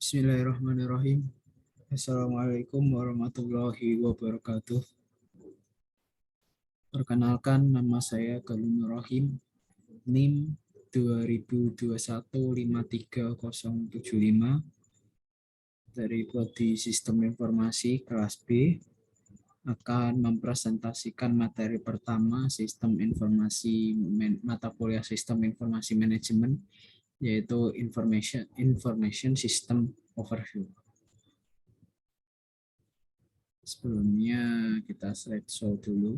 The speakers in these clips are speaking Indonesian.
Bismillahirrahmanirrahim. Assalamualaikum warahmatullahi wabarakatuh. Perkenalkan, nama saya Galung Rohim, NIM 2021 53075 dari Prodi Sistem Informasi kelas B, akan mempresentasikan materi pertama Sistem Informasi mata kuliah Sistem Informasi Manajemen, yaitu Information System Overview. Sebelumnya kita slideshow dulu.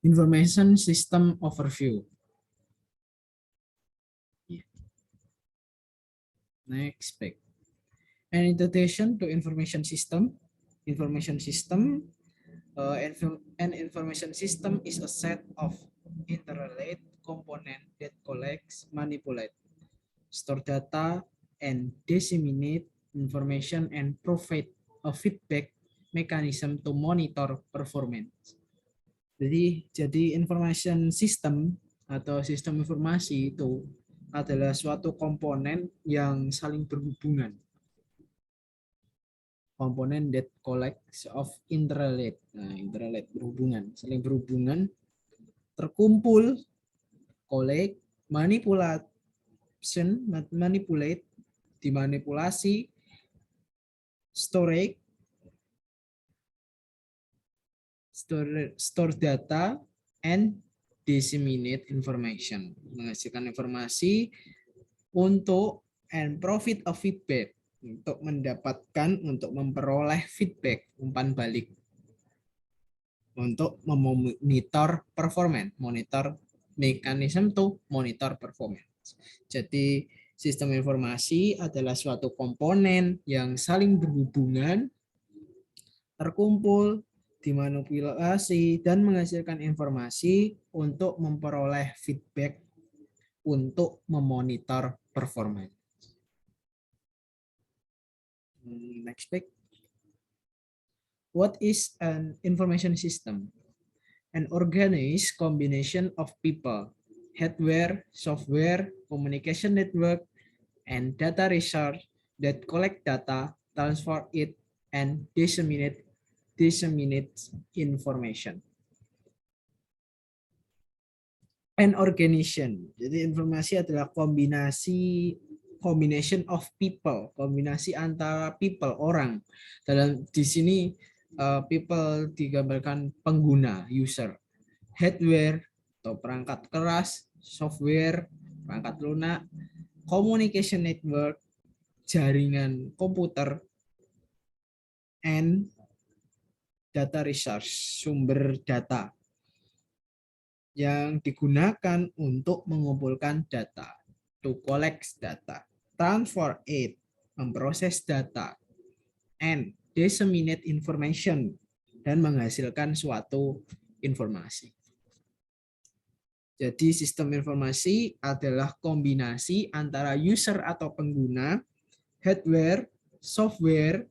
Information System Overview. Next page. An introduction to information system. Information system. An information system is a set of interrelated components that collects, manipulate, store data, and disseminate information and provide a feedback mechanism to monitor performance. Jadi information system atau sistem informasi itu adalah suatu komponen yang saling berhubungan. Komponen that collects of interrelate. Nah, interrelate berhubungan, saling berhubungan, terkumpul, collect, manipulate, dimanipulasi, store data, and disseminate information, menghasilkan informasi untuk and profit of feedback, untuk memperoleh feedback, umpan balik, untuk memonitor performance, monitor mechanism to monitor performance. Jadi sistem informasi adalah suatu komponen yang saling berhubungan, terkumpul, dimanipulasi, dan menghasilkan informasi untuk memperoleh feedback untuk memonitor performance. Next page. What is an information system? An organized combination of people, hardware, software, communication network, and data resource that collect data, transfer it, and disseminate information. An organization. Jadi informasi adalah combination of people, kombinasi antara people, orang. Dalam di sini people digambarkan pengguna, user. Hardware atau perangkat keras, software, perangkat lunak, communication network, jaringan komputer, and data resource, sumber data yang digunakan untuk mengumpulkan data, to collect data, transfer it, memproses data, and disseminate information, dan menghasilkan suatu informasi. Jadi sistem informasi adalah kombinasi antara user atau pengguna, hardware, software,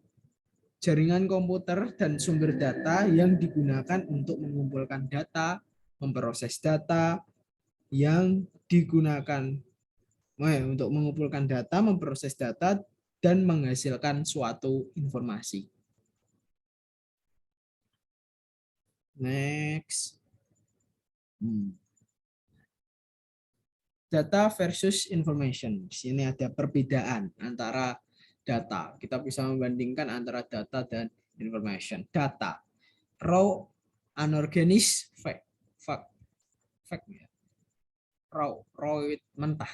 jaringan komputer, dan sumber data yang digunakan untuk mengumpulkan data, memproses data, yang digunakan untuk mengumpulkan data, memproses data, dan menghasilkan suatu informasi. Next. Data versus information. Di sini ada perbedaan antara data. Kita bisa membandingkan antara data dan information. Data. Raw, unorganized, fact. Raw itu mentah.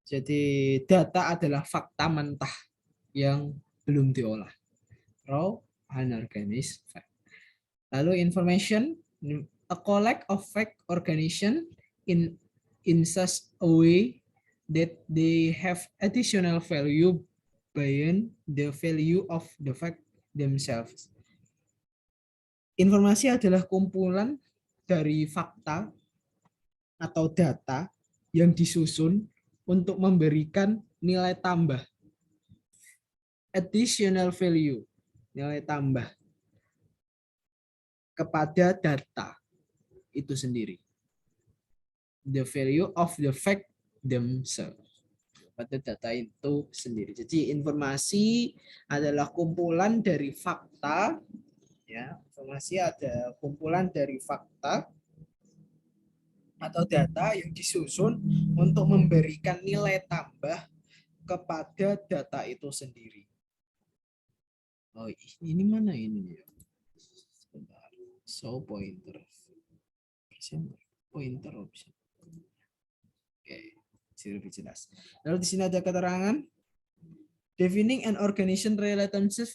Jadi data adalah fakta mentah yang belum diolah. Raw, unorganized, fact. Lalu information, a collect of fact organization in such a way that they have additional value beyond the value of the fact themselves. Informasi adalah kumpulan dari fakta atau data yang disusun untuk memberikan nilai tambah. Additional value, nilai tambah kepada data itu sendiri. the value of the fact themselves. Pada data itu sendiri. Jadi informasi adalah kumpulan dari fakta, ya. Informasi ada kumpulan dari fakta atau data yang disusun untuk memberikan nilai tambah kepada data itu sendiri. Oh, ini mana ini? Sebentar. So pointer. Pointer option. Oke, lebih jelas. Lalu di sini ada keterangan defining and organization relationship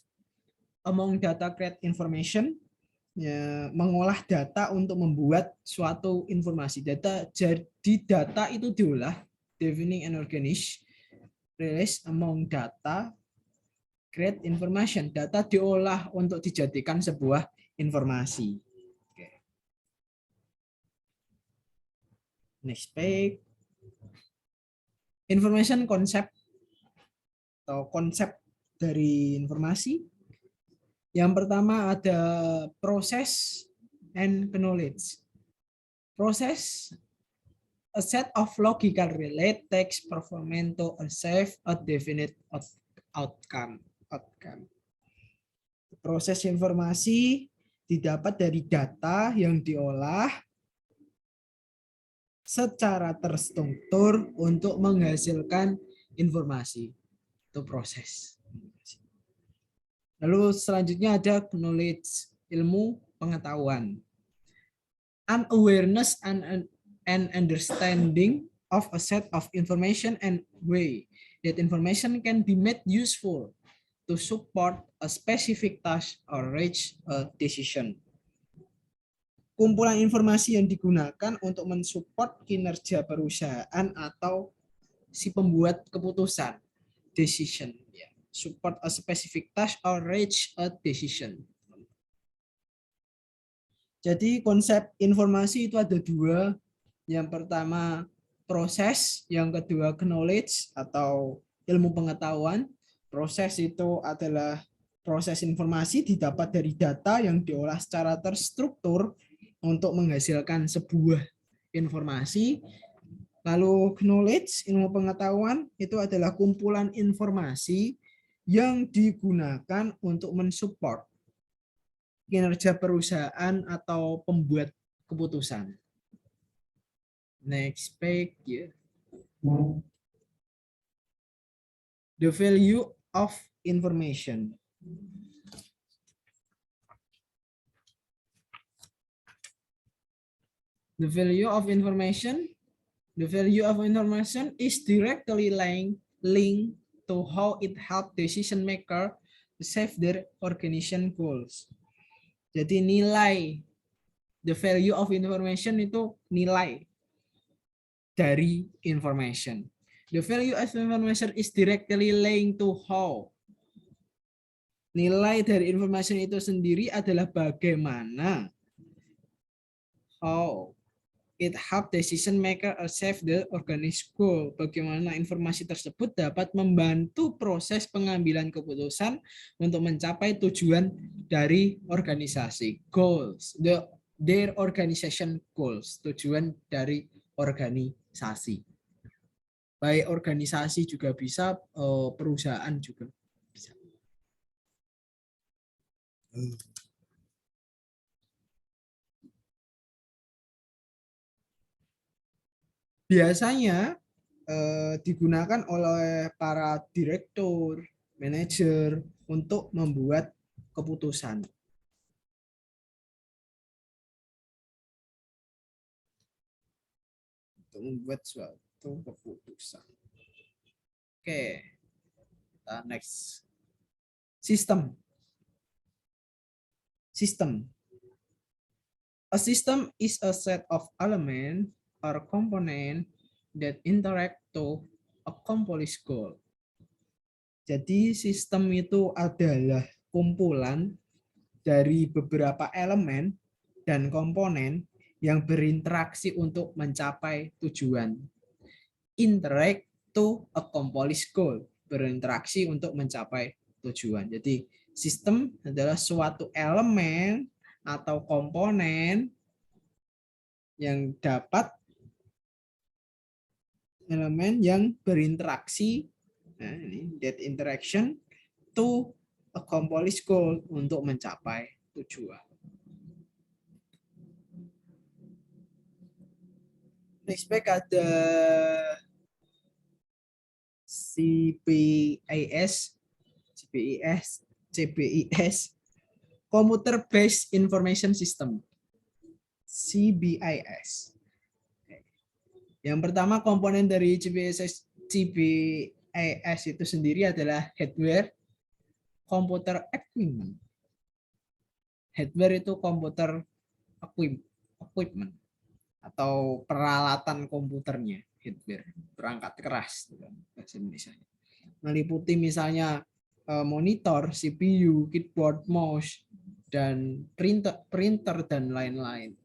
among data create information, ya, mengolah data untuk membuat suatu informasi. Jadi data itu diolah, defining and organize, release among data, create information. Data diolah untuk dijadikan sebuah informasi. Oke. Next page. Information concept atau konsep dari informasi. Yang pertama ada proses and knowledge. Proses, a set of logical relate text performance to achieve a definite outcome. Proses informasi didapat dari data yang diolah secara terstruktur untuk menghasilkan informasi. Itu proses. Lalu selanjutnya ada knowledge, ilmu pengetahuan. An awareness and understanding of a set of information and way that information can be made useful to support a specific task or reach a decision. Kumpulan informasi yang digunakan untuk mensupport kinerja perusahaan atau si pembuat keputusan, decision, ya. Support a specific task or reach a decision. Jadi konsep informasi itu ada dua. Yang pertama proses, yang kedua knowledge atau ilmu pengetahuan. Proses itu adalah proses informasi didapat dari data yang diolah secara terstruktur untuk menghasilkan sebuah informasi. Lalu knowledge, ilmu pengetahuan, itu adalah kumpulan informasi yang digunakan untuk mensupport kinerja perusahaan atau pembuat keputusan. Next page. Yeah. The value of information. The value of information. The value of information is directly linked to how it helps decision maker achieve their organization goals. Jadi nilai, the value of information itu nilai dari information. The value of information is directly linked to how. Nilai dari information itu sendiri adalah bagaimana how it help decision maker achieve the organized goal. Bagaimana informasi tersebut dapat membantu proses pengambilan keputusan untuk mencapai tujuan dari organisasi. Goals, their organization goals, tujuan dari organisasi. Baik organisasi juga bisa, perusahaan juga bisa. Biasanya digunakan oleh para direktur, manajer untuk membuat keputusan. Untuk membuat suatu keputusan. Oke, kita next. System. A system is a set of elements or component that interact to accomplish goal. Jadi sistem itu adalah kumpulan dari beberapa elemen dan komponen yang berinteraksi untuk mencapai tujuan. Interact to accomplish goal, berinteraksi untuk mencapai tujuan. Jadi sistem adalah suatu elemen atau komponen yang dapat elemen yang berinteraksi, nah ini that interaction to accomplish goal, untuk mencapai tujuan. Next back ada CBIS, Computer Based Information System, CBIS. Yang pertama komponen dari CBIS itu sendiri adalah hardware, computer equipment. Hardware itu komputer equipment atau peralatan komputernya, hardware, perangkat keras bahasa Indonesia. Meliputi misalnya monitor, CPU, keyboard, mouse, dan printer dan lain-lain.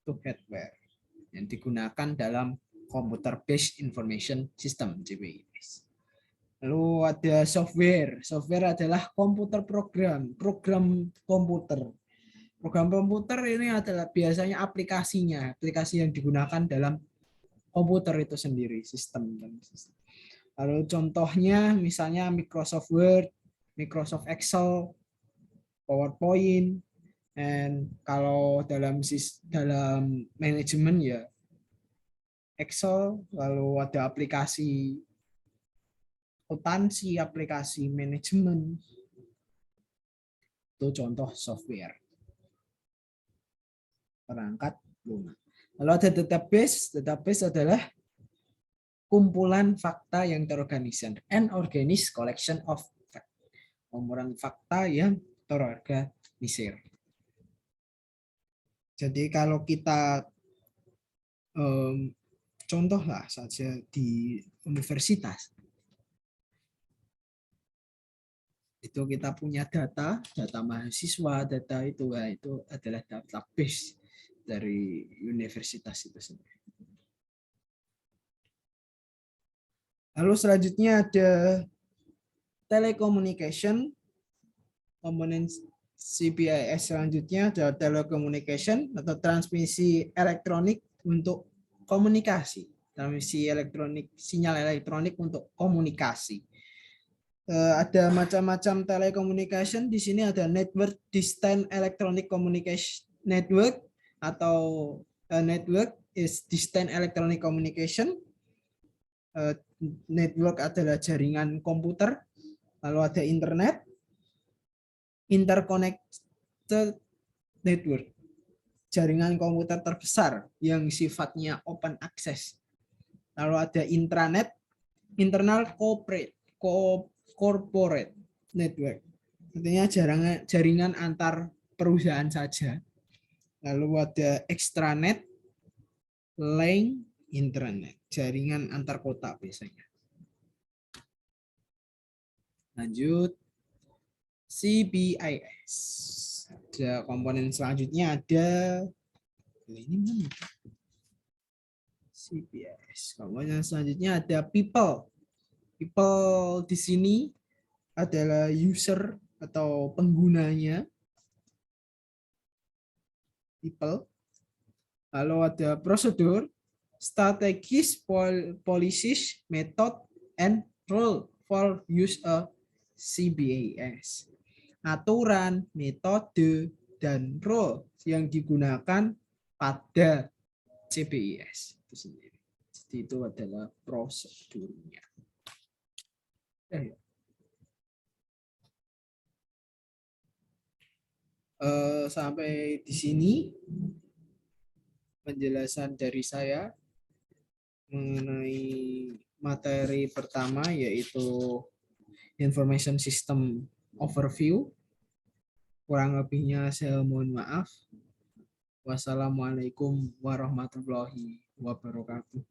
Itu hardware yang digunakan dalam Computer Based Information System, CBIS. Lalu ada software. Software adalah program komputer. Program komputer ini adalah biasanya aplikasinya, aplikasi yang digunakan dalam komputer itu sendiri, sistem. Lalu contohnya misalnya Microsoft Word, Microsoft Excel, PowerPoint, dan kalau dalam manajemen ya Excel, lalu ada aplikasi akuntansi, aplikasi manajemen. Itu contoh software. Perangkat lunak. Lalu ada database. Database adalah kumpulan fakta yang terorganisir. An organized collection of fact. Kumpulan fakta yang terorganisir. Jadi kalau kita contohlah saja di universitas, itu kita punya data mahasiswa, data itu adalah database dari universitas itu sendiri. Lalu selanjutnya ada telecommunication, komponen CBIS selanjutnya ada telecommunication atau transmisi elektronik untuk komunikasi, transmisi elektronik, sinyal elektronik untuk komunikasi. Ada macam-macam telecommunication. Di sini ada network distant electronic communication network atau network is distant electronic communication. Network adalah jaringan komputer. Lalu ada internet, interconnected network, jaringan komputer terbesar yang sifatnya open access. Lalu ada intranet, internal corporate network, artinya jaringan antar perusahaan saja. Lalu ada extranet, link intranet, jaringan antar kota biasanya. Lanjut CBIS. Ada komponen selanjutnya ada ini mana? CBIS. Komponen selanjutnya ada people. People di sini adalah user atau penggunanya. People. Lalu ada prosedur, strategis, policies, method, and rule for use a CBIS. Aturan, metode, dan rule yang digunakan pada CBIS itu sendiri. Jadi itu adalah prosedurnya. Sampai di sini penjelasan dari saya mengenai materi pertama, yaitu Information System Overview. Kurang lebihnya saya mohon maaf. Wassalamualaikum warahmatullahi wabarakatuh.